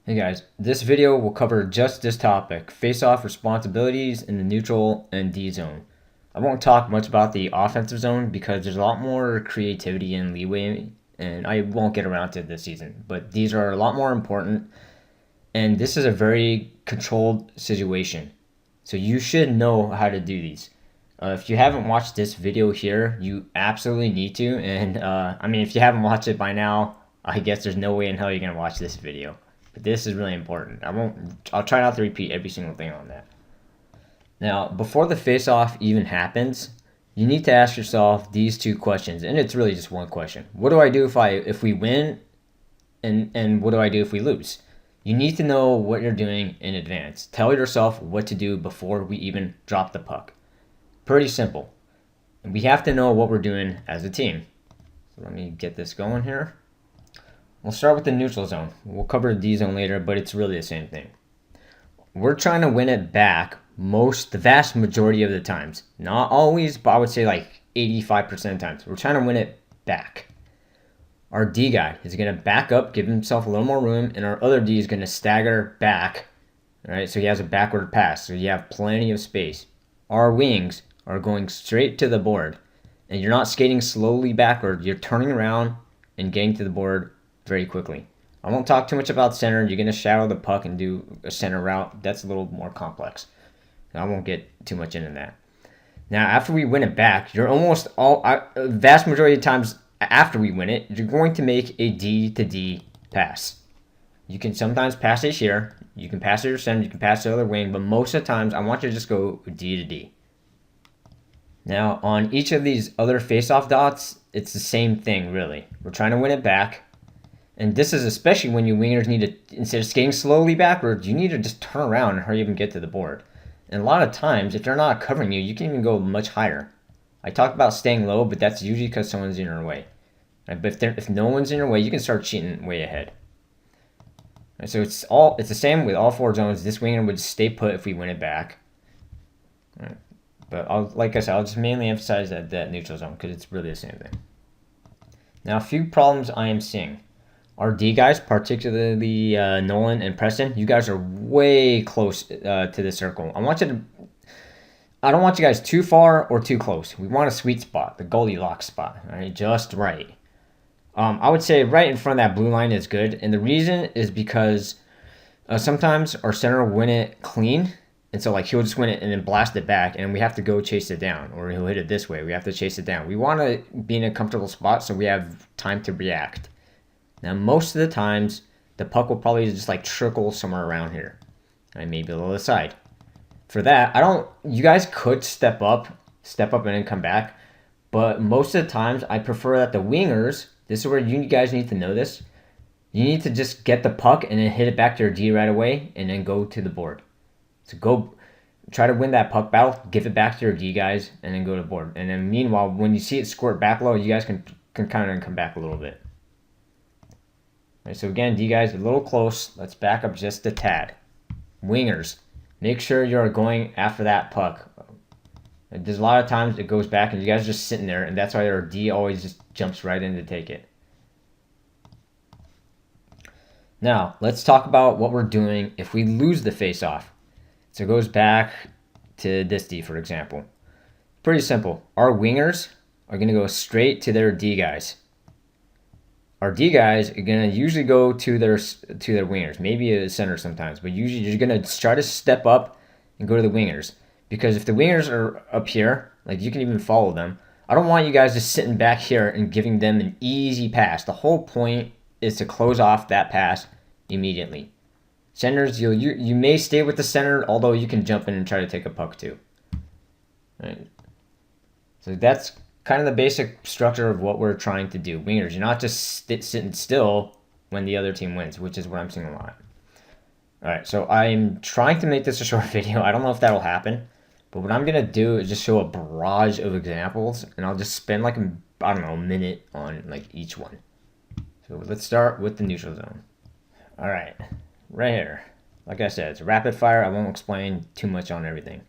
Hey guys, this video will cover just this topic, face-off responsibilities in the neutral and D zone. I won't talk much about the offensive zone because there's a lot more creativity and leeway, and I won't get around to it this season. But these are a lot more important, and this is a very controlled situation. So you should know how to do these. If you haven't watched this video here, you absolutely need to. And I mean, if you haven't watched it by now, I guess there's no way in hell you're gonna watch this video. But this is really important. I'll try not to repeat every single thing on that. Now, before the face-off even happens, you need to ask yourself these two questions, and it's really just one question. What do I do if we win, and what do I do if we lose? You need to know what you're doing in advance. Tell yourself what to do before we even drop the puck. Pretty simple. And we have to know what we're doing as a team. So let me get this going here. We'll start with the neutral zone. We'll cover the D zone later, but it's really the same thing. We're trying to win it back the vast majority of the times. Not always, but I would say like 85% of the times. We're trying to win it back. Our D guy is going to back up, give himself a little more room, and our other D is going to stagger back. All right, so he has a backward pass, so you have plenty of space. Our wings are going straight to the board, and you're not skating slowly backward. You're turning around and getting to the board very quickly. I won't talk too much about center. You're going to shadow the puck and do a center route. That's a little more complex. I won't get too much into that. Now, after we win it back, you're almost vast majority of times after we win it, you're going to make a D to D pass. You can sometimes pass it here. You can pass it to your center. You can pass it to the other wing. But most of the times, I want you to just go D to D. Now, on each of these other face-off dots, it's the same thing, really. We're trying to win it back. And this is especially when you wingers need to, instead of skating slowly backwards, you need to just turn around and hurry up and get to the board. And a lot of times, if they're not covering you, you can even go much higher. I talked about staying low, but that's usually because someone's in your way. Right? But if no one's in your way, you can start cheating way ahead. Right? So it's the same with all four zones. This winger would stay put if we win it back. Right? But like I said, I'll just mainly emphasize that neutral zone because it's really the same thing. Now, a few problems I am seeing. Our D guys, particularly Nolan and Preston, you guys are way close to the circle. I don't want you guys too far or too close. We want a sweet spot, the Goldilocks spot, all right, just right. I would say right in front of that blue line is good, and the reason is because sometimes our center will win it clean, and so like he'll just win it and then blast it back, and we have to go chase it down, or he'll hit it this way. We have to chase it down. We want to be in a comfortable spot so we have time to react. Now, most of the times, the puck will probably just like trickle somewhere around here, and maybe a little aside. For that, you guys could step up and then come back, but most of the times, I prefer that the wingers. This is where you guys need to know this. You need to just get the puck and then hit it back to your D right away, and then go to the board. So go try to win that puck battle, give it back to your D guys, and then go to the board. And then meanwhile, when you see it squirt back low, you guys can kind of come back a little bit. Right, so again, D guys, a little close. Let's back up just a tad. Wingers, make sure you're going after that puck. There's a lot of times it goes back and you guys are just sitting there, and that's why our D always just jumps right in to take it. Now, let's talk about what we're doing if we lose the face-off. So it goes back to this D, for example. Pretty simple. Our wingers are going to go straight to their D guys. Our D guys are going to usually go to their wingers, maybe a center sometimes, but usually you're going to try to step up and go to the wingers. Because if the wingers are up here, like you can even follow them, I don't want you guys just sitting back here and giving them an easy pass. The whole point is to close off that pass immediately. Centers, you may stay with the center, although you can jump in and try to take a puck too. Right. So that's kind of the basic structure of what we're trying to do. Wingers, you're not just sitting still when the other team wins, which is what I'm seeing a lot. All right, so I'm trying to make this a short video. I don't know if that'll happen, but what I'm going to do is just show a barrage of examples, and I'll just spend like, I don't know, a minute on like each one. So let's start with the neutral zone. All right, right here. Like I said, it's rapid fire. I won't explain too much on everything.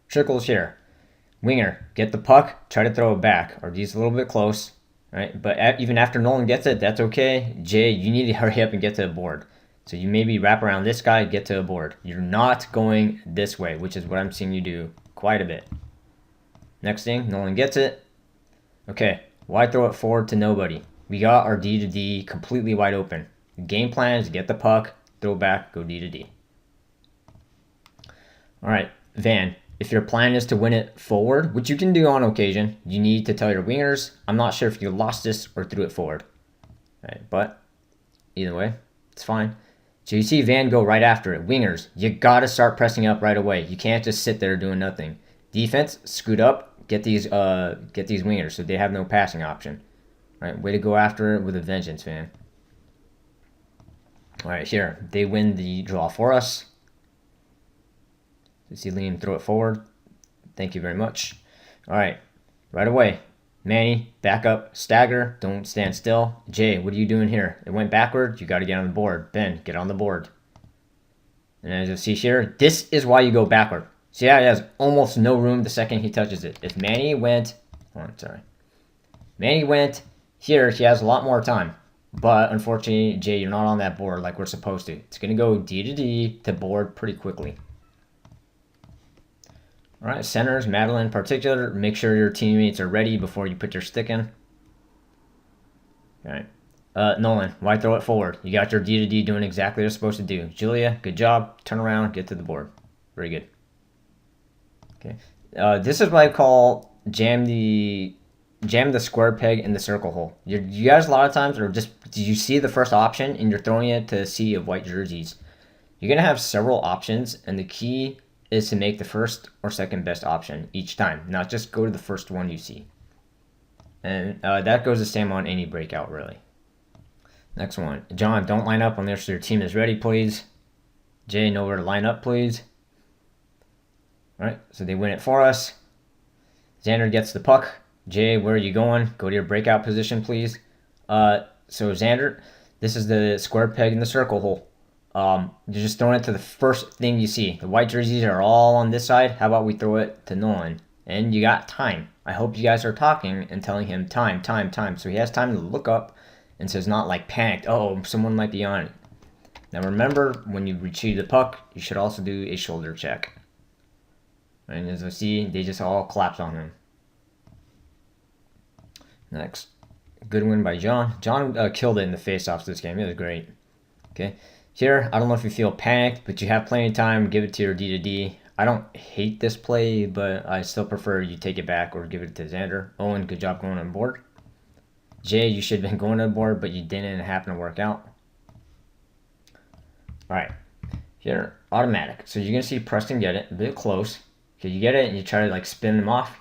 Trickles here. Winger, get the puck, try to throw it back. Or D's a little bit close, right? But even after Nolan gets it, that's okay. Jay, you need to hurry up and get to the board. So you maybe wrap around this guy, get to a board. You're not going this way, which is what I'm seeing you do quite a bit. Next thing, Nolan gets it. Okay, why throw it forward to nobody? We got our D to D completely wide open. The game plan is get the puck, throw back, go D to D. All right, Van, if your plan is to win it forward, which you can do on occasion, you need to tell your wingers, I'm not sure if you lost this or threw it forward. All right, but either way, it's fine. So you see Van go right after it. Wingers, you got to start pressing up right away. You can't just sit there doing nothing. Defense, scoot up, get these wingers so they have no passing option. All right, way to go after it with a vengeance, Van. All right, here, they win the draw for us. You see Liam throw it forward. Thank you very much. All right, right away. Manny, back up, stagger, don't stand still. Jay, what are you doing here? It went backward, you got to get on the board. Ben, get on the board. And as you see here, this is why you go backward. See how he has almost no room the second he touches it. If Manny went, Manny went here, he has a lot more time. But unfortunately, Jay, you're not on that board like we're supposed to. It's going to go D to D to board pretty quickly. All right, centers, Madeline in particular, make sure your teammates are ready before you put your stick in. All right. Nolan, why throw it forward? You got your D to D doing exactly what you're supposed to do. Julia, good job. Turn around, get to the board. Very good. Okay. This is what I call jam the square peg in the circle hole. You guys a lot of times are just, you see the first option and you're throwing it to a sea of white jerseys. You're going to have several options, and the key is to make the first or second best option each time, not just go to the first one you see. And that goes the same on any breakout, really. Next one. John, don't line up unless your team is ready, please. Jay, know where to line up, please. All right, so they win it for us. Xander gets the puck. Jay, where are you going? Go to your breakout position, please. So Xander, this is the square peg in the circle hole. You're just throwing it to the first thing you see. The white jerseys are all on this side. How about we throw it to Nolan? And you got time. I hope you guys are talking and telling him time. So he has time to look up and so it's not like panicked. Oh, someone might be on it. Now remember, when you retrieve the puck, you should also do a shoulder check. And as I see, they just all collapsed on him. Next. Good win by John. John killed it in the face-offs this game. It was great. Okay. Here, I don't know if you feel panicked, but you have plenty of time. Give it to your D to D. I don't hate this play, but I still prefer you take it back or give it to Xander. Owen, good job going on board. Jay, you should have been going on board, but you didn't, and it happened to work out. All right. Here, automatic. So you're going to see Preston get it a bit close. Okay, you get it, and you try to like spin him off.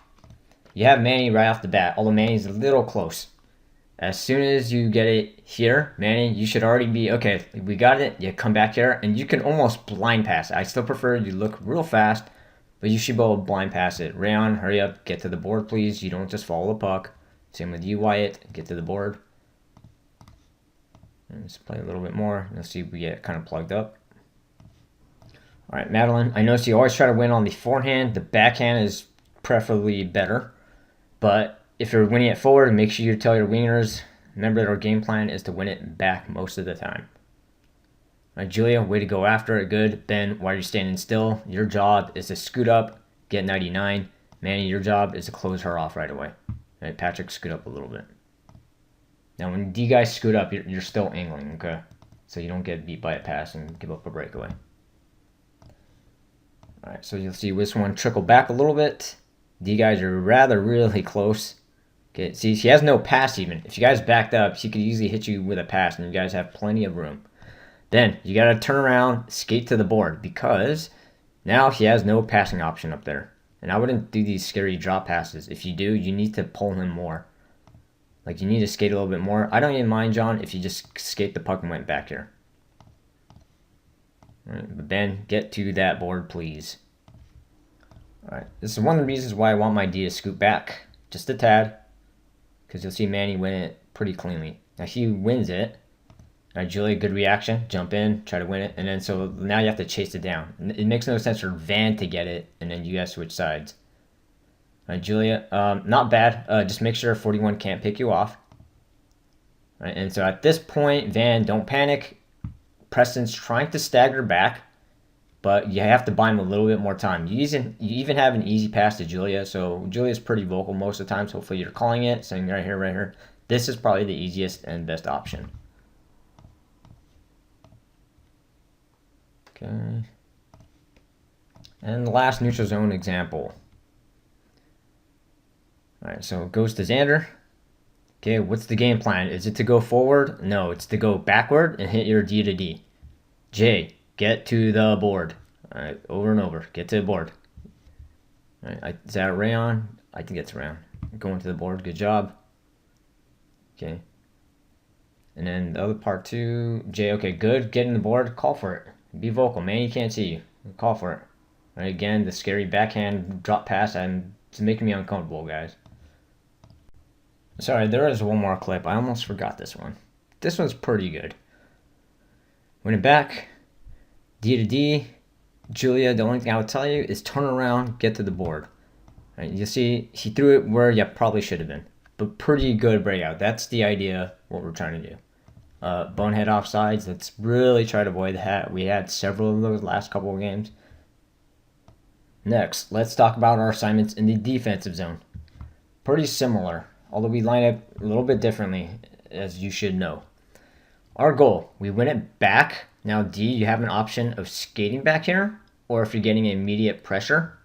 You have Manny right off the bat, although Manny's a little close. As soon as you get it here, Manny, you should already be, okay, we got it. You come back here, and you can almost blind pass it. I still prefer you look real fast, but you should be able to blind pass it. Rayon, hurry up. Get to the board, please. You don't just follow the puck. Same with you, Wyatt. Get to the board. Let's play a little bit more. Let's see if we get kind of plugged up. All right, Madeline, I notice you always try to win on the forehand. The backhand is preferably better, but if you're winning it forward, make sure you tell your wingers, remember that our game plan is to win it back most of the time. All right, Julia, way to go after it. Good. Ben, why are you standing still? Your job is to scoot up, get 99. Manny, your job is to close her off right away. All right, Patrick, scoot up a little bit. Now, when D guys scoot up, you're still angling, okay? So you don't get beat by a pass and give up a breakaway. All right, so you'll see this one trickle back a little bit. D guys are really close. Okay, see, she has no pass even. If you guys backed up, she could easily hit you with a pass, and you guys have plenty of room. Then, you got to turn around, skate to the board, because now she has no passing option up there. And I wouldn't do these scary drop passes. If you do, you need to pull him more. Like, you need to skate a little bit more. I don't even mind, John, if you just skate the puck and went back here. All right, but Ben, get to that board, please. All right, this is one of the reasons why I want my D to scoot back just a tad, because you'll see Manny win it pretty cleanly. Now he wins it. All right, Julia, good reaction. Jump in, try to win it, and then so now you have to chase it down. It makes no sense for Van to get it, and then you guys switch sides. All right, Julia, not bad. Just make sure 41 can't pick you off. All right, and so at this point, Van, don't panic. Preston's trying to stagger back, but you have to buy him a little bit more time. You even have an easy pass to Julia, so Julia's pretty vocal most of the time, so hopefully you're calling it, saying right here, right here. This is probably the easiest and best option. Okay. And the last neutral zone example. Alright, so it goes to Xander. Okay, what's the game plan? Is it to go forward? No, it's to go backward and hit your D to D. Jay, get to the board. Alright, over and over. Get to the board. Alright, is that Rayon? I think it's Rayon. Going to the board, good job. Okay. And then the other part too, Jay, okay, good. Get in the board, call for it. Be vocal, man, he can't see you. Call for it. Right, again, the scary backhand drop pass, and it's making me uncomfortable, guys. Sorry, there is one more clip. I almost forgot this one. This one's pretty good. Win it back. D to D. Julia, the only thing I would tell you is turn around, get to the board. Right, you see, he threw it where you probably should have been. But pretty good breakout. That's the idea, what we're trying to do. Bonehead offsides, let's really try to avoid that. We had several of those last couple of games. Next, let's talk about our assignments in the defensive zone. Pretty similar, although we line up a little bit differently, as you should know. Our goal, we win it back. Now D, you have an option of skating back here, or if you're getting immediate pressure,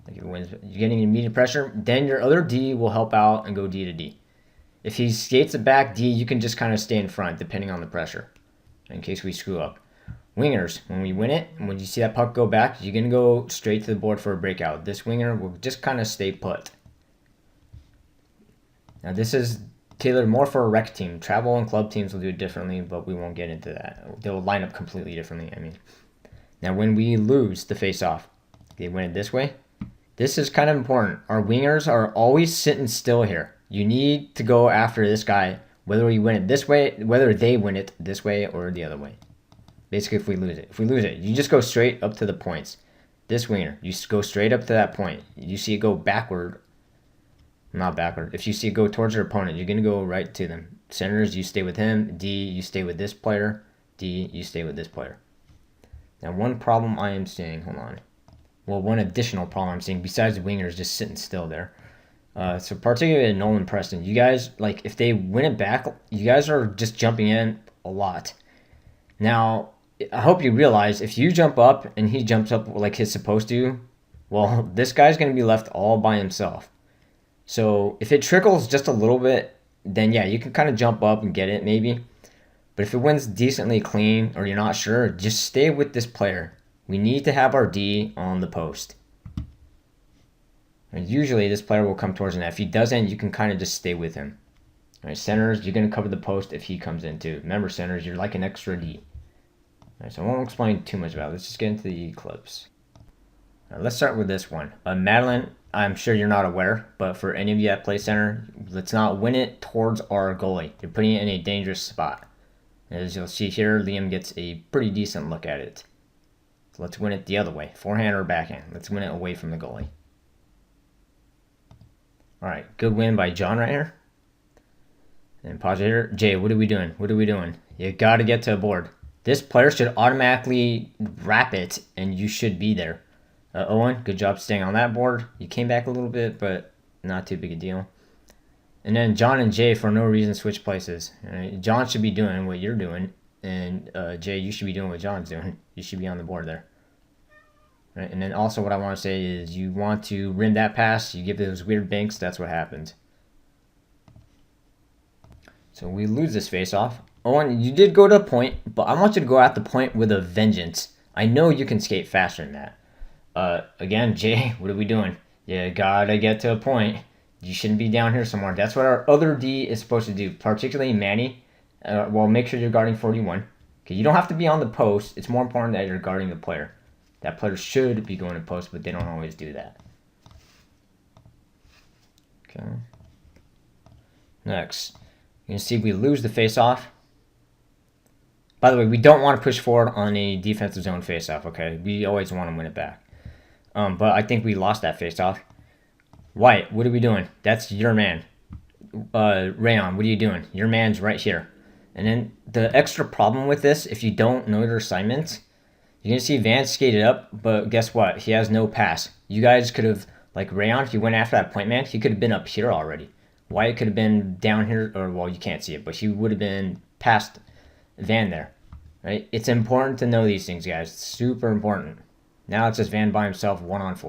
like if you're getting immediate pressure, then your other D will help out and go D to D. If he skates it back D, you can just kind of stay in front, depending on the pressure, in case we screw up. Wingers, when we win it, when you see that puck go back, you're going to go straight to the board for a breakout. This winger will just kind of stay put. Now this is tailored more for a rec team. Travel and club teams will do it differently, but we won't get into that. They'll line up completely differently, I mean. Now when we lose the face-off, they win it this way. This is kind of important. Our wingers are always sitting still here. You need to go after this guy, whether we win it this way, whether they win it this way or the other way. Basically, if we lose it. If we lose it, you just go straight up to the points. This winger, you go straight up to that point. You see it go backward. Not backward. If you see it go towards your opponent, you're going to go right to them. Centers, you stay with him. D, you stay with this player. D, you stay with this player. Now, one problem I am seeing, hold on. Well, one additional problem I'm seeing, besides the wingers just sitting still there. So particularly Nolan Preston, you guys, like, if they win it back, you guys are just jumping in a lot. Now, I hope you realize if you jump up and he jumps up like he's supposed to, well, this guy's going to be left all by himself. So if it trickles just a little bit, then yeah, you can kind of jump up and get it maybe. But if it wins decently clean or you're not sure, just stay with this player. We need to have our D on the post. And usually this player will come towards the net. If he doesn't, you can kind of just stay with him. All right, centers, you're going to cover the post if he comes in too. Remember, centers, you're like an extra D. All right, so I won't explain too much about it. Let's just get into the clips. All right, let's start with this one. Madeline, I'm sure you're not aware, but for any of you that play center, let's not win it towards our goalie. You're putting it in a dangerous spot. As you'll see here, Liam gets a pretty decent look at it. So let's win it the other way, forehand or backhand. Let's win it away from the goalie. All right, good win by John right here. And pause it here. Jay, what are we doing? What are we doing? You got to get to a board. This player should automatically wrap it, and you should be there. Owen, good job staying on that board. You came back a little bit, but not too big a deal. And then John and Jay, for no reason, switch places. John should be doing what you're doing, and Jay, you should be doing what John's doing. You should be on the board there. Right? And then also what I want to say is you want to rim that pass. You give those weird banks, that's what happens. So we lose this face-off. Owen, you did go to a point, but I want you to go at the point with a vengeance. I know you can skate faster than that. Again, Jay, what are we doing? You gotta get to a point. You shouldn't be down here somewhere. That's what our other D is supposed to do, particularly Manny. Well, make sure you're guarding 41. Okay, you don't have to be on the post. It's more important that you're guarding the player. That player should be going to post, but they don't always do that. Okay. Next, you can see we lose the face-off. By the way, we don't want to push forward on a defensive zone face-off, okay? We always want to win it back. But I think we lost that face-off. White, what are we doing? That's your man. Rayon, what are you doing? Your man's right here. And then the extra problem with this, if you don't know your assignments, you're going to see Van skated up, but guess what? He has no pass. You guys could have, like Rayon, if you went after that point man, he could have been up here already. Wyatt could have been down here, or well, you can't see it, but he would have been past Van there, right? It's important to know these things, guys. It's super important. Now it's just Van by himself, 1-on-4.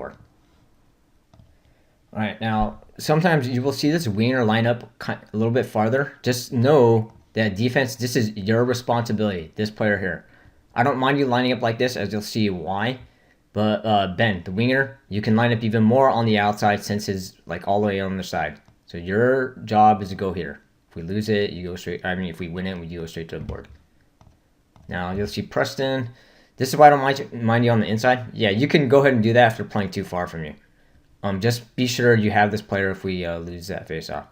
All right, now sometimes you will see this winger line up a little bit farther. Just know that defense, this is your responsibility, this player here. I don't mind you lining up like this, as you'll see why. But Ben, the winger, you can line up even more on the outside since it's like all the way on the side. So your job is to go here. If we lose it, you go straight. I mean, if we win it, we go straight to the board. Now you'll see Preston. This is why I don't mind you on the inside. Yeah, you can go ahead and do that if they're playing too far from you. Just be sure you have this player if we lose that face-off.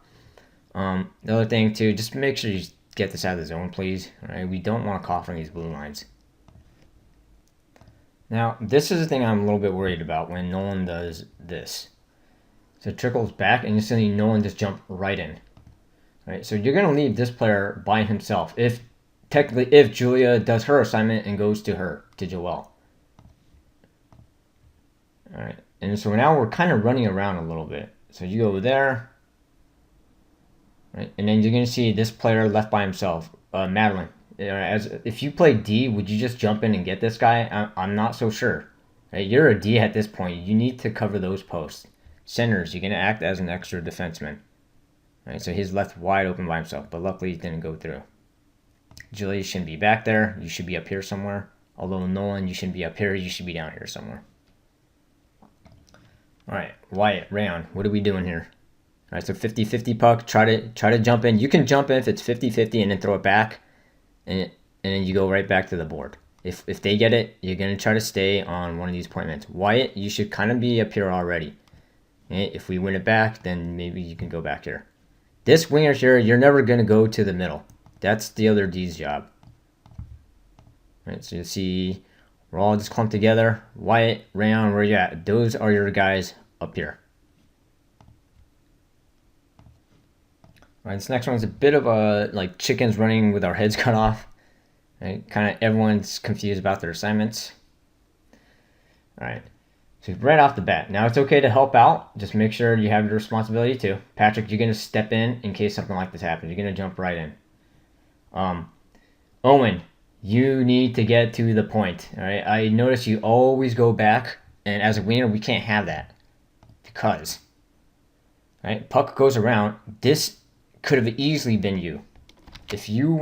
The other thing too, just make sure you get this out of the zone, please. All right, we don't want to cough on these blue lines. Now, this is the thing I'm a little bit worried about when Nolan does this. So it trickles back, and you see Nolan just jump right in. All right, so you're going to leave this player by himself if Julia does her assignment and goes to Joelle. All right, and so now we're kind of running around a little bit. So you go there, right, and then you're going to see this player left by himself, Madeline. If you play D, would you just jump in and get this guy? I'm not so sure. Right, you're a D at this point. You need to cover those posts. Centers, you're going to act as an extra defenseman. Right, so he's left wide open by himself, but luckily he didn't go through. Julie shouldn't be back there. You should be up here somewhere. Although Nolan, you shouldn't be up here. You should be down here somewhere. All right, Wyatt, Rayon, what are we doing here? All right, so 50-50 puck. Try to jump in. You can jump in if it's 50-50 and then throw it back. And then you go right back to the board. If they get it, you're going to try to stay on one of these point men. Wyatt, you should kind of be up here already. And if we win it back, then maybe you can go back here. This winger here, you're never going to go to the middle. That's the other D's job. All right, so you see we're all just clumped together. Wyatt, Rayon, where you at? Those are your guys up here. All right, this next one's a bit of a like chickens running with our heads cut off. Right? Kind of everyone's confused about their assignments. All right, so right off the bat, now it's okay to help out. Just make sure you have your responsibility too. Patrick, you're gonna step in case something like this happens. You're gonna jump right in. Owen, you need to get to the point. All right, I notice you always go back, and as a winger, we can't have that because, right, puck goes around. This could have easily been you. If you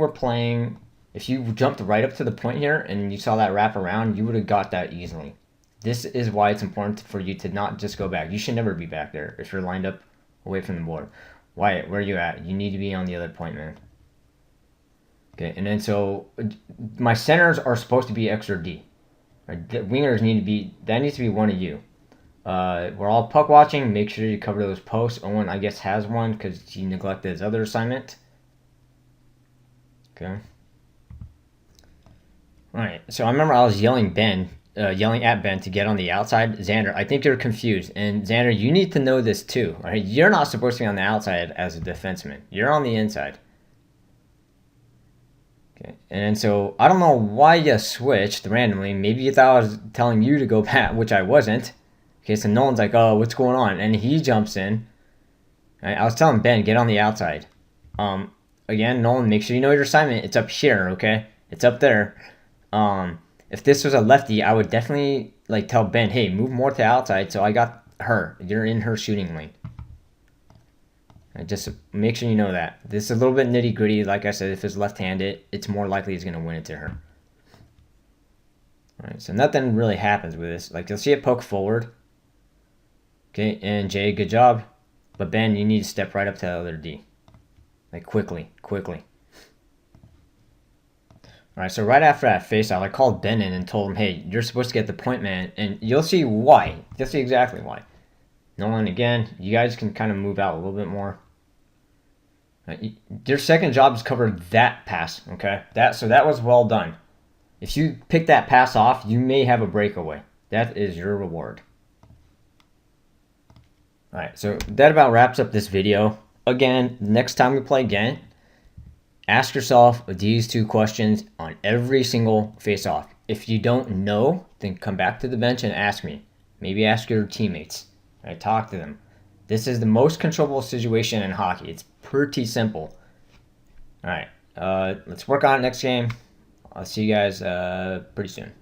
jumped right up to the point here and you saw that wrap around, you would have got that easily. This is why it's important for you to not just go back. You should never be back there if you're lined up away from the board. Wyatt, where are you at? You need to be on the other point, man. Okay, and then so my centers are supposed to be extra D. Right? The wingers needs to be one of you. We're all puck watching. Make sure you cover those posts. Owen, I guess, has one because he neglected his other assignment. Okay. All right. So I remember I was yelling at Ben to get on the outside. Xander, I think you're confused. And Xander, you need to know this too. All right. You're not supposed to be on the outside as a defenseman. You're on the inside. Okay. And so I don't know why you switched randomly. Maybe you thought I was telling you to go back, which I wasn't. Okay, so Nolan's like, oh, what's going on? And he jumps in. Right, I was telling Ben, get on the outside. Again, Nolan, make sure you know your assignment. It's up here, okay? It's up there. If this was a lefty, I would definitely like tell Ben, hey, move more to the outside. So I got her. You're in her shooting lane. Right, just make sure you know that. This is a little bit nitty gritty. Like I said, if it's left-handed, it's more likely he's going to win it to her. All right, so nothing really happens with this. Like, you'll see it poke forward. Okay, and Jay, good job. But Ben, you need to step right up to the other D. Like, quickly. All right, so right after that face-off, I called Ben in and told him, hey, you're supposed to get the point man. And you'll see why. You'll see exactly why. Nolan, again, you guys can kind of move out a little bit more. Right, your second job is cover that pass, okay? So that was well done. If you pick that pass off, you may have a breakaway. That is your reward. All right, so that about wraps up this video. Again, next time we play Ghent, Ask yourself these two questions on every single face-off. If you don't know, then come back to the bench and ask me. Maybe ask your teammates. Right? Talk to them. This is the most controllable situation in hockey. It's pretty simple. All right, let's work on it next game. I'll see you guys pretty soon.